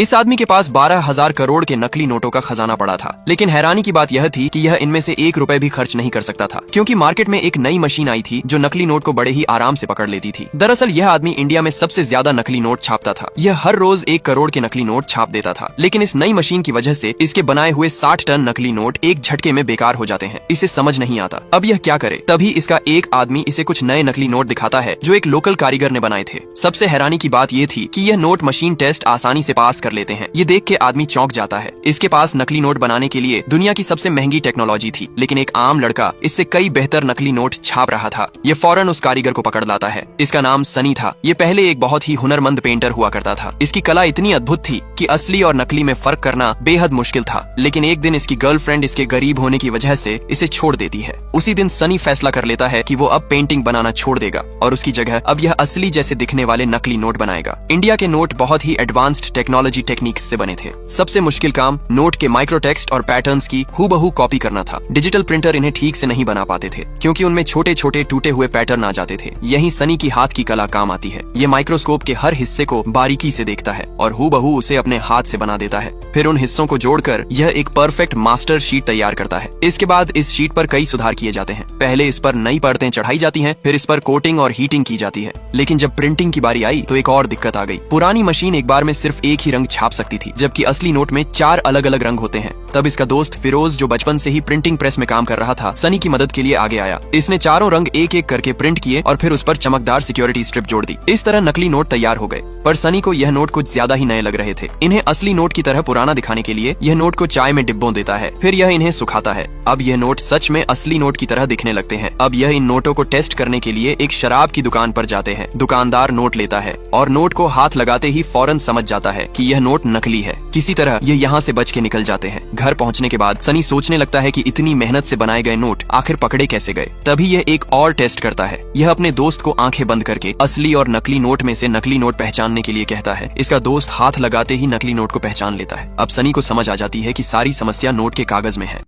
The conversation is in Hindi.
इस आदमी के पास 12,000 करोड़ के नकली नोटों का खजाना पड़ा था, लेकिन हैरानी की बात यह थी कि यह इनमें से 1 रुपए भी खर्च नहीं कर सकता था, क्योंकि मार्केट में एक नई मशीन आई थी जो नकली नोट को बड़े ही आराम से पकड़ लेती थी। दरअसल यह आदमी इंडिया में सबसे ज्यादा नकली नोट छापता था। यह हर रोज 1 करोड़ के नकली नोट छाप देता था, लेकिन इस नई मशीन की वजह से इसके बनाए हुए 60 टन नकली नोट एक झटके में बेकार हो जाते हैं। इसे समझ नहीं आता अब यह क्या करे। तभी इसका एक आदमी इसे कुछ नए नकली नोट दिखाता है जो एक लोकल कारीगर ने बनाए थे। सबसे हैरानी की बात यह थी कि यह नोट मशीन टेस्ट आसानी से पास कर लेते हैं। ये देख के आदमी चौंक जाता है। इसके पास नकली नोट बनाने के लिए दुनिया की सबसे महंगी टेक्नोलॉजी थी, लेकिन एक आम लड़का इससे कई बेहतर नकली नोट छाप रहा था। ये फौरन उस कारीगर को पकड़ लाता है। इसका नाम सनी था। ये पहले एक बहुत ही हुनरमंद पेंटर हुआ करता था। इसकी कला इतनी अद्भुत थी कि असली और नकली में फर्क करना बेहद मुश्किल था। लेकिन एक दिन इसकी गर्लफ्रेंड इसके गरीब होने की वजह से इसे छोड़ देती है। उसी दिन सनी फैसला कर लेता है कि वो अब पेंटिंग बनाना छोड़ देगा और उसकी जगह अब यह असली जैसे दिखने वाले नकली नोट बनाएगा। इंडिया के नोट बहुत ही एडवांस्ड टेक्नोलॉजी टेक्निक्स से बने थे। सबसे मुश्किल काम नोट के माइक्रोटेक्स्ट और पैटर्न्स की हूबहू कॉपी करना था। डिजिटल प्रिंटर इन्हें ठीक से नहीं बना पाते थे, क्योंकि उनमें छोटे छोटे टूटे हुए पैटर्न आ जाते थे। यही सनी की हाथ की कला काम आती है। ये माइक्रोस्कोप के हर हिस्से को बारीकी से देखता है और हूबहू उसे अपने हाथ से बना देता है। फिर उन हिस्सों को जोड़कर यह एक परफेक्ट मास्टर शीट तैयार करता है। इसके बाद इस शीट पर कई सुधार किए जाते हैं। पहले इस पर नई परतें चढ़ाई जाती हैं, फिर इस पर कोटिंग और हीटिंग की जाती है। लेकिन जब प्रिंटिंग की बारी आई तो एक और दिक्कत आ गई। पुरानी मशीन एक बार में सिर्फ एक ही रंग छाप सकती थी, जबकि असली नोट में 4 अलग अलग रंग होते हैं। तब इसका दोस्त फिरोज, जो बचपन से ही प्रिंटिंग प्रेस में काम कर रहा था, सनी की मदद के लिए आगे आया। इसने चारों रंग एक एक करके प्रिंट किए और फिर उस पर चमकदार सिक्योरिटी स्ट्रिप जोड़ दी। इस तरह नकली नोट तैयार हो गए। पर सनी को यह नोट कुछ ज्यादा ही नए लग रहे थे। इन्हें असली नोट की तरह पुराना दिखाने के लिए यह नोट को चाय में डिब्बों देता है, फिर यह इन्हें सुखाता है। अब यह नोट सच में असली नोट की तरह दिखने लगते हैं। अब यह इन नोटों को टेस्ट करने के लिए एक शराब की दुकान पर जाते हैं। दुकानदार नोट लेता है और नोट को हाथ लगाते ही फौरन समझ जाता है कि यह नोट नकली है। किसी तरह ये यहाँ से बच के निकल जाते हैं। घर पहुँचने के बाद सनी सोचने लगता है कि इतनी मेहनत से बनाए गए नोट आखिर पकड़े कैसे गए। तभी यह एक और टेस्ट करता है। यह अपने दोस्त को आंखें बंद करके असली और नकली नोट में से नकली नोट पहचानने के लिए कहता है। इसका दोस्त हाथ लगाते ही नकली नोट को पहचान लेता है। अब सनी को समझ आ जाती है कि सारी समस्या नोट के कागज में है।